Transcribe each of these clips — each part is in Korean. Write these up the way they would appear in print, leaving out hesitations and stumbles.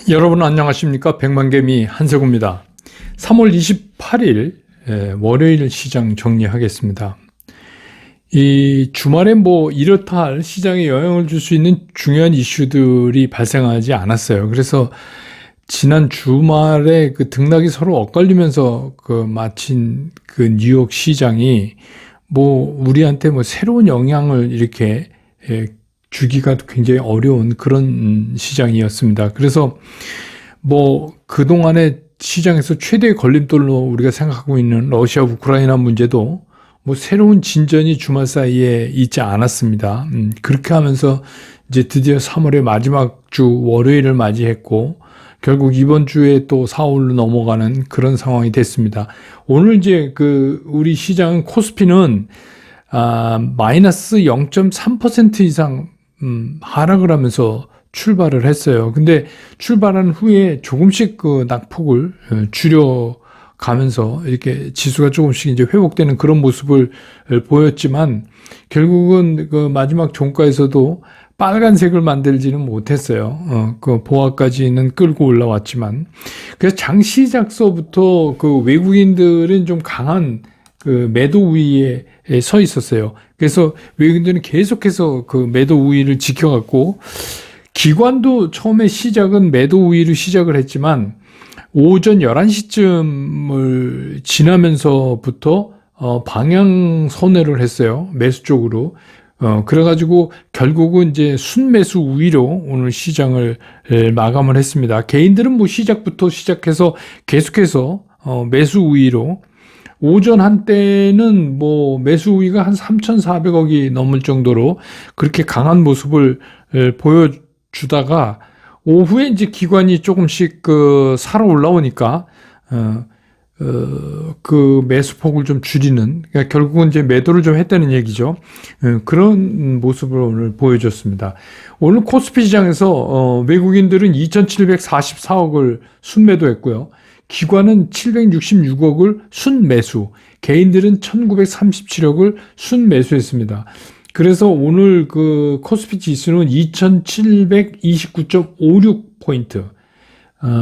여러분 안녕하십니까? 백만개미 한세구입니다. 3월 28일 월요일 시장 정리하겠습니다. 이 주말에 이렇다 할 시장에 영향을 줄 수 있는 중요한 이슈들이 발생하지 않았어요. 그래서 지난 주말에 그 등락이 서로 엇갈리면서 마친 뉴욕 시장이 우리한테 새로운 영향을 이렇게 주기가 굉장히 어려운 그런 시장이었습니다. 그래서 그동안에 시장에서 최대의 걸림돌로 우리가 생각하고 있는 러시아 우크라이나 문제도 새로운 진전이 주말 사이에 있지 않았습니다. 그렇게 하면서 이제 드디어 3월의 마지막 주 월요일을 맞이했고 결국 이번 주에 또 4월로 넘어가는 그런 상황이 됐습니다. 오늘 이제 우리 시장은 코스피는 마이너스 0.3% 이상 하락을 하면서 출발을 했어요. 근데 출발한 후에 조금씩 낙폭을 줄여가면서 이렇게 지수가 조금씩 이제 회복되는 그런 모습을 보였지만 결국은 마지막 종가에서도 빨간색을 만들지는 못했어요. 보합까지는 끌고 올라왔지만 그래서 장 시작서부터 외국인들은 좀 강한 매도 우위에 서 있었어요. 그래서 외국인들은 계속해서 매도 우위를 지켜갔고 기관도 처음에 시작은 매도 우위로 시작을 했지만 오전 11시쯤을 지나면서부터 방향 선회를 했어요. 매수 쪽으로. 그래가지고 결국은 이제 순매수 우위로 오늘 시장을 마감을 했습니다. 개인들은 시작부터 시작해서 계속해서 매수 우위로 오전 한때는 매수 우위가 한 3,400억이 넘을 정도로 그렇게 강한 모습을 보여주다가 오후에 이제 기관이 조금씩 사러 올라오니까 매수폭을 좀 줄이는, 그러니까 결국은 이제 매도를 좀 했다는 얘기죠. 그런 모습을 오늘 보여줬습니다. 오늘 코스피 시장에서 외국인들은 2,744억을 순매도했고요. 기관은 766억을 순매수, 개인들은 1,937억을 순매수했습니다. 그래서 오늘 코스피 지수는 2,729.56포인트,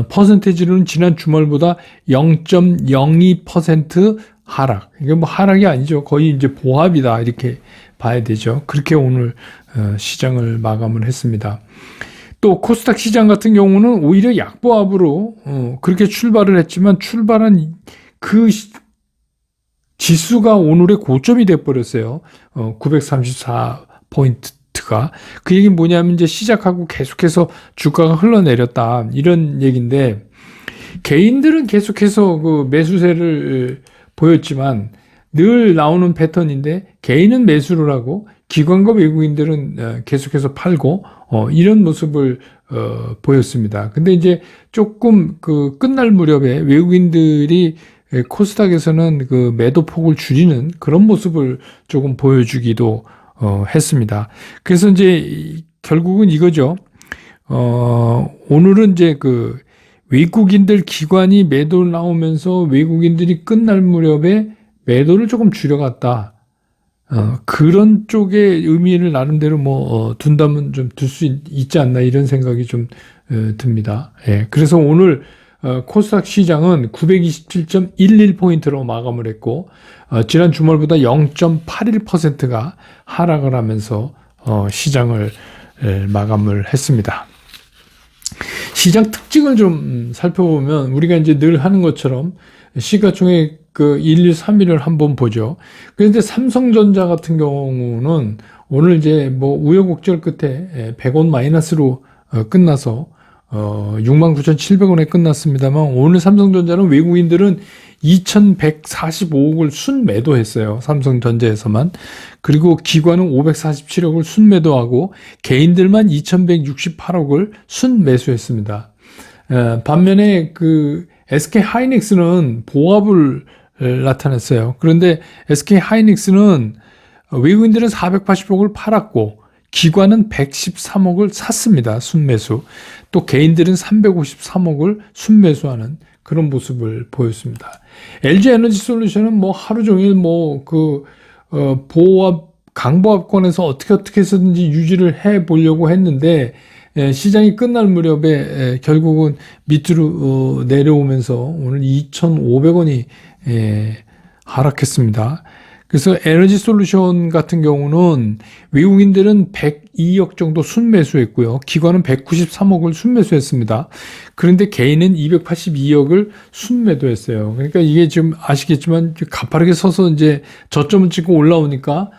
퍼센테이지로는 지난 주말보다 0.02% 하락. 이게 하락이 아니죠. 거의 이제 보합이다. 이렇게 봐야 되죠. 그렇게 오늘 시장을 마감을 했습니다. 또 코스닥 시장 같은 경우는 오히려 약보합으로 그렇게 출발을 했지만 출발한 지수가 오늘의 고점이 돼버렸어요. 934포인트가. 그 얘기는 뭐냐면 이제 시작하고 계속해서 주가가 흘러내렸다. 이런 얘기인데 개인들은 계속해서 매수세를 보였지만 늘 나오는 패턴인데 개인은 매수를 하고 기관과 외국인들은 계속해서 팔고 이런 모습을 보였습니다. 근데 이제 조금 끝날 무렵에 외국인들이 코스닥에서는 매도폭을 줄이는 그런 모습을 조금 보여주기도 했습니다. 그래서 이제 결국은 이거죠. 오늘은 이제 외국인들 기관이 매도 나오면서 외국인들이 끝날 무렵에 매도를 조금 줄여갔다. 그런 쪽의 의미를 나름대로 둔다면 좀 둘 수 있지 않나 이런 생각이 좀 듭니다. 예. 그래서 오늘 코스닥 시장은 927.11포인트로 마감을 했고 지난 주말보다 0.81%가 하락을 하면서 시장을 마감을 했습니다. 시장 특징을 좀 살펴보면 우리가 이제 늘 하는 것처럼 시가총액 1, 2, 3위를 한번 보죠. 그런데 삼성전자 같은 경우는 오늘 이제 우여곡절 끝에 100원 마이너스로 끝나서 69,700원에 끝났습니다만 오늘 삼성전자는 외국인들은 2,145억을 순매도했어요. 삼성전자에서만. 그리고 기관은 547억을 순매도하고 개인들만 2,168억을 순매수했습니다. 반면에 SK 하이닉스는 보합을 나타냈어요. 그런데 SK 하이닉스는 외국인들은 480억을 팔았고 기관은 113억을 샀습니다. 순매수. 또 개인들은 353억을 순매수하는 그런 모습을 보였습니다. LG 에너지 솔루션은 하루 종일 보합 강보합권에서 어떻게 해서든지 유지를 해 보려고 했는데 시장이 끝날 무렵에 결국은 밑으로 내려오면서 오늘 2,500원이 하락했습니다. 그래서 에너지 솔루션 같은 경우는 외국인들은 102억 정도 순매수했고요. 기관은 193억을 순매수했습니다. 그런데 개인은 282억을 순매도했어요. 그러니까 이게 지금 아시겠지만 가파르게 서서 이제 저점을 찍고 올라오니까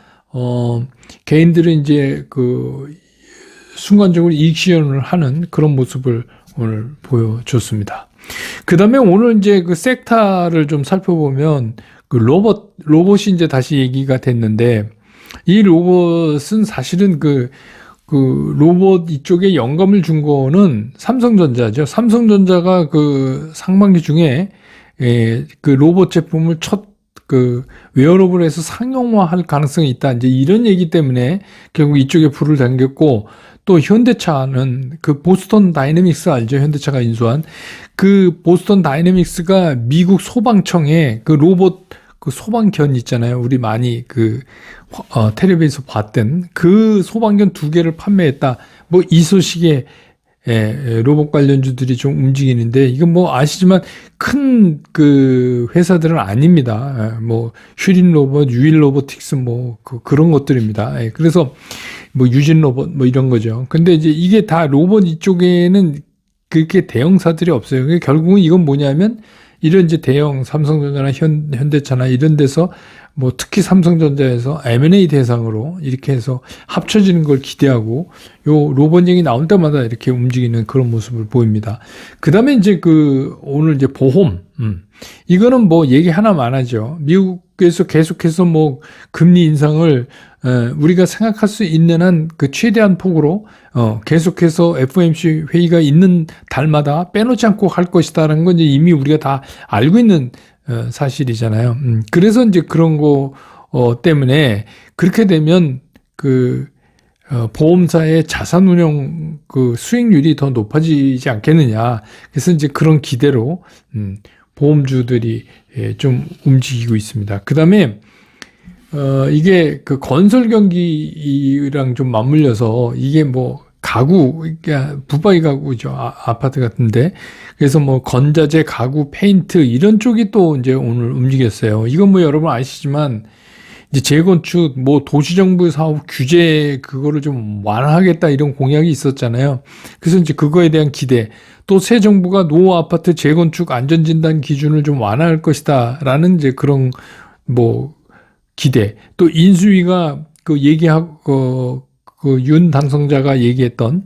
개인들은 이제 순간적으로 이익 실현을 하는 그런 모습을 오늘 보여줬습니다. 그 다음에 오늘 이제 그 섹터를 좀 살펴보면 로봇이 이제 다시 얘기가 됐는데, 이 로봇은 사실은 로봇 이쪽에 영감을 준 거는 삼성전자죠. 삼성전자가 상반기 중에 로봇 제품을 첫 웨어러블에서 상용화할 가능성이 있다. 이제 이런 얘기 때문에 결국 이쪽에 불을 당겼고, 또 현대차는 보스턴 다이내믹스 알죠? 현대차가 인수한 보스턴 다이내믹스가 미국 소방청에 로봇 소방견 있잖아요. 우리 많이 텔레비에서 봤던 소방견 2개를 판매했다. 이 소식에 로봇 관련주들이 좀 움직이는데, 이건 아시지만 큰 회사들은 아닙니다. 휴린 로봇, 유일 로보틱스 그런 것들입니다. 그래서 유진 로봇 이런 거죠. 근데 이제 이게 다 로봇 이쪽에는 그렇게 대형사들이 없어요. 그러니까 결국은 이건 뭐냐면, 이런 이제 대형 삼성전자나 현대차나 이런 데서 특히 삼성전자에서 M&A 대상으로 이렇게 해서 합쳐지는 걸 기대하고 요 로봇 얘기 나올 때마다 이렇게 움직이는 그런 모습을 보입니다. 그 다음에 이제 오늘 이제 보험, 이거는 얘기 하나만 하죠. 미국에서 계속해서 금리 인상을 우리가 생각할 수 있는 한 최대한 폭으로 계속해서 FOMC 회의가 있는 달마다 빼놓지 않고 할 것이다라는 건 이제 이미 우리가 다 알고 있는 사실이잖아요. 그래서 이제 그런 거 때문에 그렇게 되면 보험사의 자산 운용 수익률이 더 높아지지 않겠느냐. 그래서 이제 그런 기대로 보험주들이 좀 움직이고 있습니다. 그 다음에 이게 건설 경기랑 좀 맞물려서 이게 가구, 그러니까 붙박이 가구죠. 아파트 같은데. 그래서 건자재, 가구, 페인트 이런 쪽이 또 이제 오늘 움직였어요. 이건 여러분 아시지만 이제 재건축, 도시정부 사업 규제 그거를 좀 완화하겠다 이런 공약이 있었잖아요. 그래서 이제 그거에 대한 기대. 또 새 정부가 노후 아파트 재건축 안전진단 기준을 좀 완화할 것이다라는 이제 그런 기대. 또 인수위가 얘기하고 윤 당선자가 얘기했던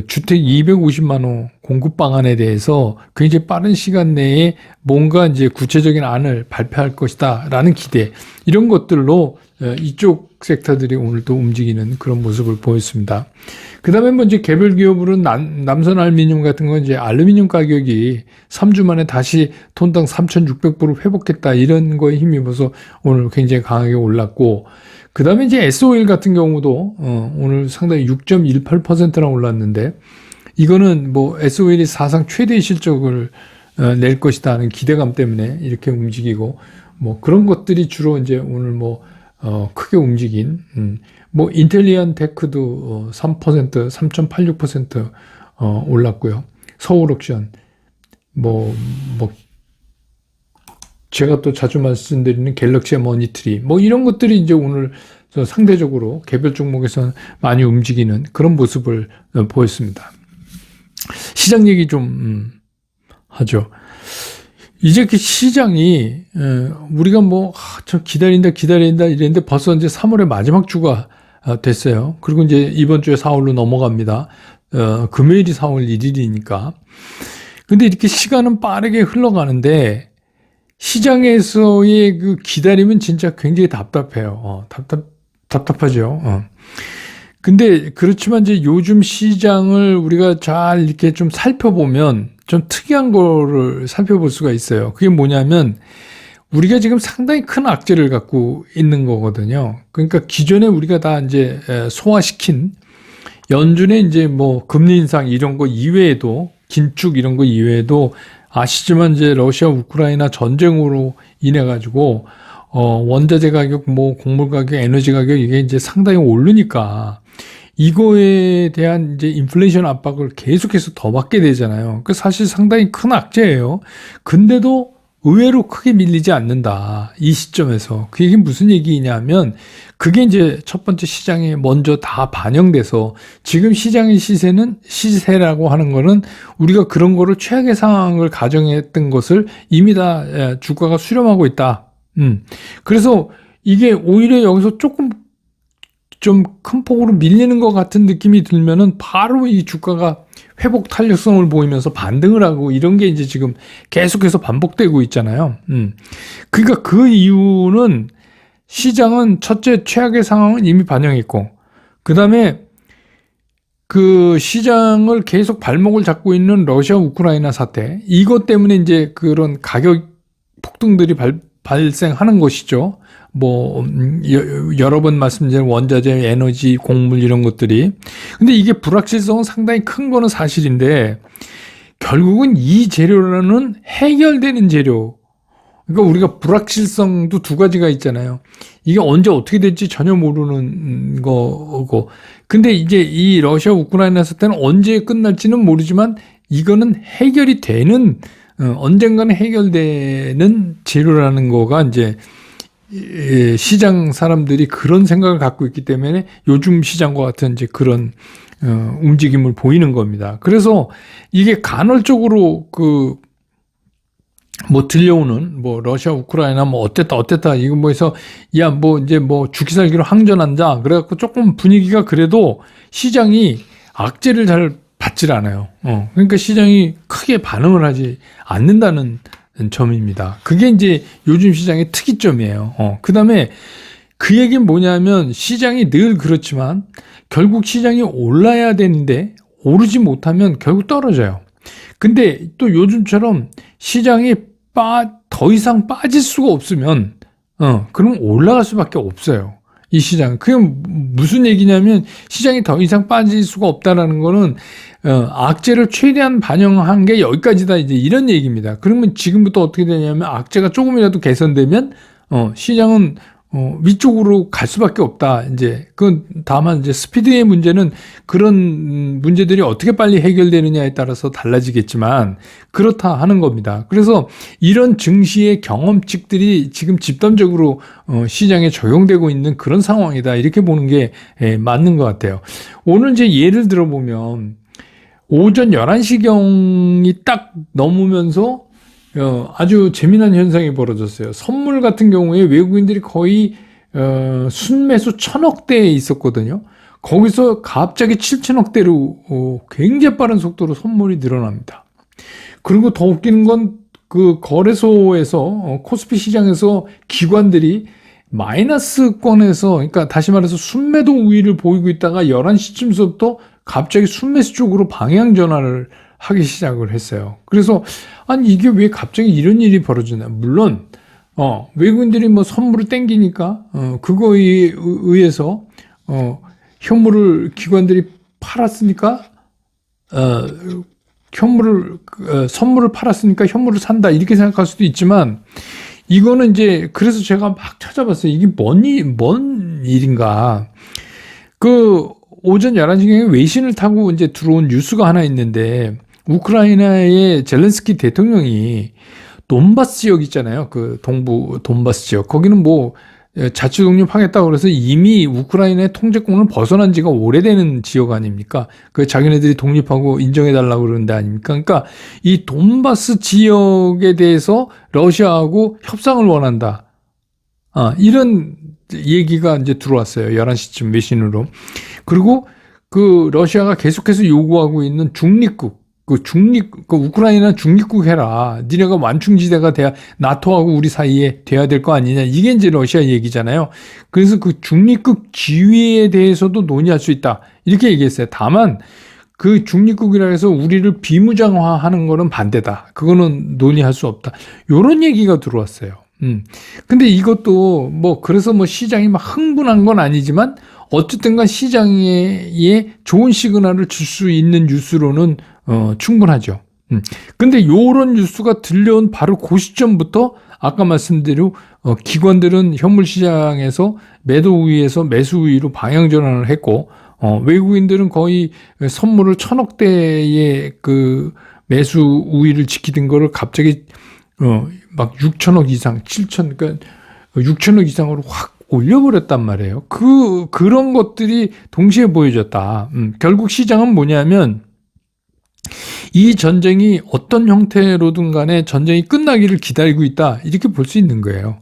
주택 250만 호 공급 방안에 대해서 굉장히 빠른 시간 내에 뭔가 이제 구체적인 안을 발표할 것이다라는 기대. 이런 것들로 이쪽 섹터들이 오늘 또 움직이는 그런 모습을 보였습니다. 그 다음에 이제 개별 기업으로는 남선 알루미늄 같은 건 이제 알루미늄 가격이 3주 만에 다시 톤당 3,600불을 회복했다. 이런 거에 힘입어서 오늘 굉장히 강하게 올랐고, 그 다음에 이제 S-오일 같은 경우도, 오늘 상당히 6.18%나 올랐는데, 이거는 S-오일이 사상 최대의 실적을 낼 것이다 하는 기대감 때문에 이렇게 움직이고, 그런 것들이 주로 이제 오늘 크게 움직인, 인텔리안 테크도 3%, 3.86% 올랐고요. 서울옥션, 제가 또 자주 말씀드리는 갤럭시 머니트리, 이런 것들이 이제 오늘 상대적으로 개별 종목에서는 많이 움직이는 그런 모습을 보였습니다. 시장 얘기 좀 하죠. 이제 시장이 우리가 저 기다린다 이랬는데 벌써 이제 3월의 마지막 주가 됐어요. 그리고 이제 이번 주에 4월로 넘어갑니다. 금요일이 4월 1일이니까. 근데 이렇게 시간은 빠르게 흘러가는데 시장에서의 기다림은 진짜 굉장히 답답해요. 답답하죠. 근데 그렇지만 이제 요즘 시장을 우리가 잘 이렇게 좀 살펴보면 좀 특이한 거를 살펴볼 수가 있어요. 그게 뭐냐면 우리가 지금 상당히 큰 악재를 갖고 있는 거거든요. 그러니까 기존에 우리가 다 이제 소화시킨 연준의 이제 금리 인상 이런 거 이외에도 긴축 이런 거 이외에도 아시지만 이제 러시아 우크라이나 전쟁으로 인해 가지고 원자재 가격 곡물 가격 에너지 가격 이게 이제 상당히 오르니까 이거에 대한 이제 인플레이션 압박을 계속해서 더 받게 되잖아요. 그 사실 상당히 큰 악재예요. 근데도 의외로 크게 밀리지 않는다. 이 시점에서. 그 얘기는 무슨 얘기냐면 그게 이제 첫 번째 시장에 먼저 다 반영돼서 지금 시장의 시세라고 하는 거는 우리가 그런 거를 최악의 상황을 가정했던 것을 이미 다 주가가 수렴하고 있다. 그래서 이게 오히려 여기서 조금 좀 큰 폭으로 밀리는 것 같은 느낌이 들면은 바로 이 주가가 회복 탄력성을 보이면서 반등을 하고 이런 게 이제 지금 계속해서 반복되고 있잖아요. 그러니까 그 이유는 시장은 첫째 최악의 상황은 이미 반영했고, 그 다음에 그 시장을 계속 발목을 잡고 있는 러시아 우크라이나 사태, 이것 때문에 이제 그런 가격 폭등들이 발생하는 것이죠. 뭐 여러 번 말씀드린 원자재, 에너지, 곡물 이런 것들이. 근데 이게 불확실성은 상당히 큰 거는 사실인데 결국은 이 재료는 해결되는 재료. 그러니까 우리가 불확실성도 두 가지가 있잖아요. 이게 언제 어떻게 될지 전혀 모르는 거고. 근데 이제 이 러시아 우크라이나 사태는 언제 끝날지는 모르지만 이거는 해결이 되는 언젠가는 해결되는 재료라는 거가 이제 시장 사람들이 그런 생각을 갖고 있기 때문에 요즘 시장과 같은 이제 그런 움직임을 보이는 겁니다. 그래서 이게 간헐적으로 뭐 들려오는 뭐 러시아 우크라이나 뭐 어땠다 이거 뭐 해서 야 뭐 이제 뭐 죽기 살기로 항전한다 그래갖고 조금 분위기가 그래도 시장이 악재를 잘 받질 않아요. 그러니까 시장이 크게 반응을 하지 않는다는 점입니다. 그게 이제 요즘 시장의 특이점이에요. 그 다음에 그 얘기는 뭐냐면 시장이 늘 그렇지만 결국 시장이 올라야 되는데 오르지 못하면 결국 떨어져요. 근데 또 요즘처럼 시장이 더 이상 빠질 수가 없으면 그럼 올라갈 수밖에 없어요. 이 시장. 그게 무슨 얘기냐면 시장이 더 이상 빠질 수가 없다라는 거는 악재를 최대한 반영한 게 여기까지다 이제 이런 얘기입니다. 그러면 지금부터 어떻게 되냐면 악재가 조금이라도 개선되면 시장은 위쪽으로 갈 수밖에 없다. 이제 그건 다만 이제 스피드의 문제는 그런 문제들이 어떻게 빨리 해결되느냐에 따라서 달라지겠지만 그렇다 하는 겁니다. 그래서 이런 증시의 경험칙들이 지금 집단적으로 시장에 적용되고 있는 그런 상황이다. 이렇게 보는 게 맞는 것 같아요. 오늘 이제 예를 들어 보면 오전 11시경이 딱 넘으면서 아주 재미난 현상이 벌어졌어요. 선물 같은 경우에 외국인들이 거의 순매수 1,000억대에 있었거든요. 거기서 갑자기 7천억대로 굉장히 빠른 속도로 선물이 늘어납니다. 그리고 더 웃기는 건 그 거래소에서 코스피 시장에서 기관들이 마이너스권에서 그러니까 다시 말해서 순매도 우위를 보이고 있다가 11시쯤서부터 갑자기 순매수 쪽으로 방향 전환을 하기 시작을 했어요. 그래서 아니 이게 왜 갑자기 이런 일이 벌어지나? 물론 외국인들이 뭐 선물을 땡기니까 그거에 의해서 현물을 기관들이 팔았으니까 선물을 팔았으니까 현물을 산다 이렇게 생각할 수도 있지만 이거는 이제 그래서 제가 막 찾아봤어요. 이게 뭔 일인가? 그 오전 11시경에 외신을 타고 이제 들어온 뉴스가 하나 있는데 우크라이나의 젤렌스키 대통령이 돈바스 지역 있잖아요. 그 동부 돈바스 지역. 거기는 뭐 자치 독립하겠다고 그래서 이미 우크라이나의 통제권을 벗어난 지가 오래되는 지역 아닙니까? 그 자기네들이 독립하고 인정해달라고 그러는 데 아닙니까? 그러니까 이 돈바스 지역에 대해서 러시아하고 협상을 원한다. 이런 얘기가 이제 들어왔어요. 11시쯤 외신으로. 그리고 그 러시아가 계속해서 요구하고 있는 중립국, 우크라이나 중립국 해라. 니네가 완충지대가 돼야 나토하고 우리 사이에 돼야 될 거 아니냐. 이게 이제 러시아 얘기잖아요. 그래서 그 중립국 지위에 대해서도 논의할 수 있다. 이렇게 얘기했어요. 다만 그 중립국이라 해서 우리를 비무장화하는 거는 반대다. 그거는 논의할 수 없다. 요런 얘기가 들어왔어요. 근데 이것도 뭐 그래서 뭐 시장이 막 흥분한 건 아니지만 어쨌든 간 시장에 좋은 시그널을 줄 수 있는 뉴스로는 충분하죠. 근데 요런 뉴스가 들려온 바로 그 시점부터 아까 말씀대로 기관들은 현물 시장에서 매도 우위에서 매수 우위로 방향 전환을 했고 외국인들은 거의 선물을 1,000억대의 그 매수 우위를 지키던 거를 갑자기 막 6천억 이상, 7천, 그러니까 6천억 이상으로 확 올려버렸단 말이에요. 그런 것들이 동시에 보여졌다. 결국 시장은 뭐냐면 이 전쟁이 어떤 형태로든 간에 전쟁이 끝나기를 기다리고 있다. 이렇게 볼 수 있는 거예요.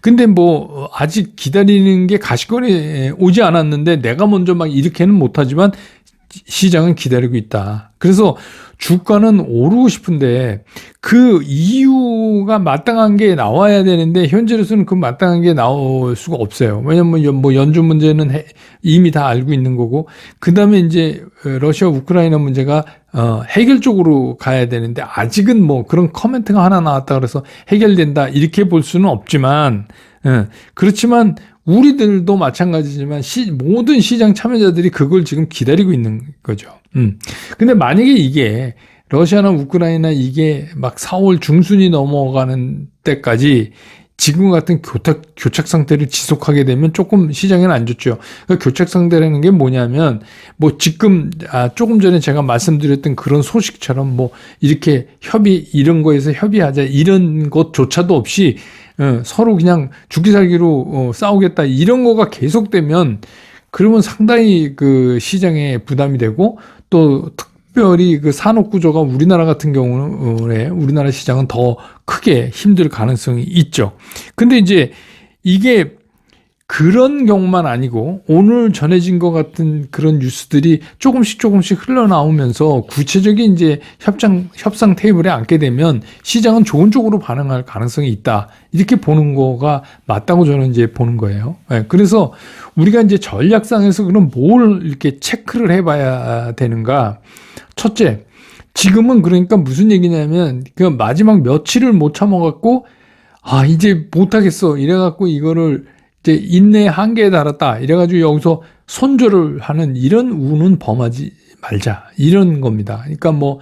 근데 뭐 아직 기다리는 게 가시권에 오지 않았는데 내가 먼저 막 이렇게는 못하지만 시장은 기다리고 있다. 그래서 주가는 오르고 싶은데 그 이유가 마땅한 게 나와야 되는데 현재로서는 그 마땅한 게 나올 수가 없어요. 왜냐면 뭐 연준 문제는 이미 다 알고 있는 거고 그 다음에 이제 러시아 우크라이나 문제가 해결 쪽으로 가야 되는데 아직은 뭐 그런 커멘트가 하나 나왔다 그래서 해결된다 이렇게 볼 수는 없지만 그렇지만 우리들도 마찬가지지만 모든 시장 참여자들이 그걸 지금 기다리고 있는 거죠. 근데 만약에 이게 러시아나 우크라이나 이게 막 4월 중순이 넘어가는 때까지 지금 같은 교착 상태를 지속하게 되면 조금 시장에는 안 좋죠. 그러니까 교착 상태라는 게 뭐냐면 뭐 지금 조금 전에 제가 말씀드렸던 그런 소식처럼 뭐 이렇게 이런 거에서 협의하자 이런 것조차도 없이 서로 그냥 죽기 살기로 싸우겠다 이런 거가 계속되면 그러면 상당히 그 시장에 부담이 되고 또 특별히 그 산업 구조가 우리나라 같은 경우에 우리나라 시장은 더 크게 힘들 가능성이 있죠. 근데 이제 이게 그런 경우만 아니고 오늘 전해진 것 같은 그런 뉴스들이 조금씩 흘러나오면서 구체적인 이제 협상 테이블에 앉게 되면 시장은 좋은 쪽으로 반응할 가능성이 있다. 이렇게 보는 거가 맞다고 저는 이제 보는 거예요. 그래서 우리가 이제 전략상에서 그럼 뭘 이렇게 체크를 해봐야 되는가? 첫째, 지금은 그러니까 무슨 얘기냐면 그 마지막 며칠을 못 참아갖고 이제 못하겠어. 이래갖고 이거를 이제 인내 한계에 달았다. 이래가지고 여기서 손절을 하는 이런 우는 범하지 말자. 이런 겁니다. 그러니까 뭐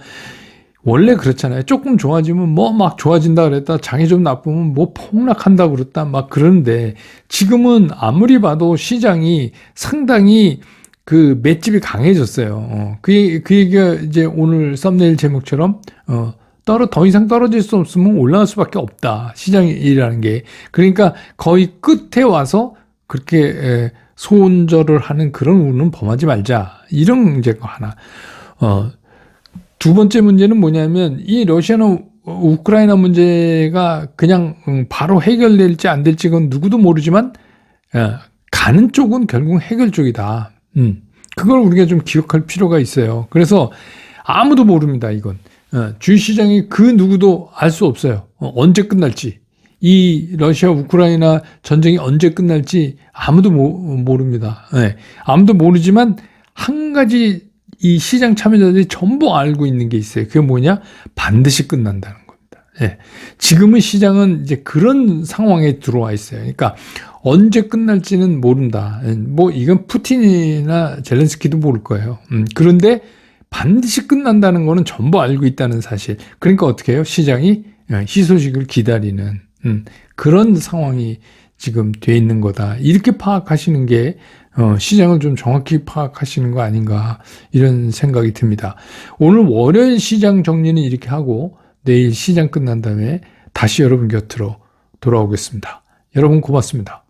원래 그렇잖아요. 조금 좋아지면 뭐 막 좋아진다 그랬다. 장이 좀 나쁘면 뭐 폭락한다 그랬다. 막 그러는데 지금은 아무리 봐도 시장이 상당히 그 맷집이 강해졌어요. 그 얘기가 이제 오늘 썸네일 제목처럼 더 이상 떨어질 수 없으면 올라갈 수밖에 없다. 시장이라는 게. 그러니까 거의 끝에 와서 그렇게 손절을 하는 그런 운은 범하지 말자. 이런 문제가 하나. 두 번째 문제는 뭐냐면 이 러시아나 우크라이나 문제가 그냥 바로 해결될지 안 될지 그건 누구도 모르지만 가는 쪽은 결국 해결 쪽이다. 그걸 우리가 좀 기억할 필요가 있어요. 그래서 아무도 모릅니다, 이건. 주식시장이 그 누구도 알 수 없어요. 언제 끝날지. 이 러시아 우크라이나 전쟁이 언제 끝날지 아무도 모릅니다. 아무도 모르지만 한 가지 이 시장 참여자들이 전부 알고 있는 게 있어요. 그게 뭐냐? 반드시 끝난다는 겁니다. 지금은 시장은 이제 그런 상황에 들어와 있어요. 그러니까 언제 끝날지는 모른다. 뭐 이건 푸틴이나 젤렌스키도 모를 거예요. 그런데 반드시 끝난다는 거는 전부 알고 있다는 사실. 그러니까 어떻게 해요? 시장이 희소식을 기다리는 그런 상황이 지금 돼 있는 거다. 이렇게 파악하시는 게 시장을 좀 정확히 파악하시는 거 아닌가 이런 생각이 듭니다. 오늘 월요일 시장 정리는 이렇게 하고 내일 시장 끝난 다음에 다시 여러분 곁으로 돌아오겠습니다. 여러분 고맙습니다.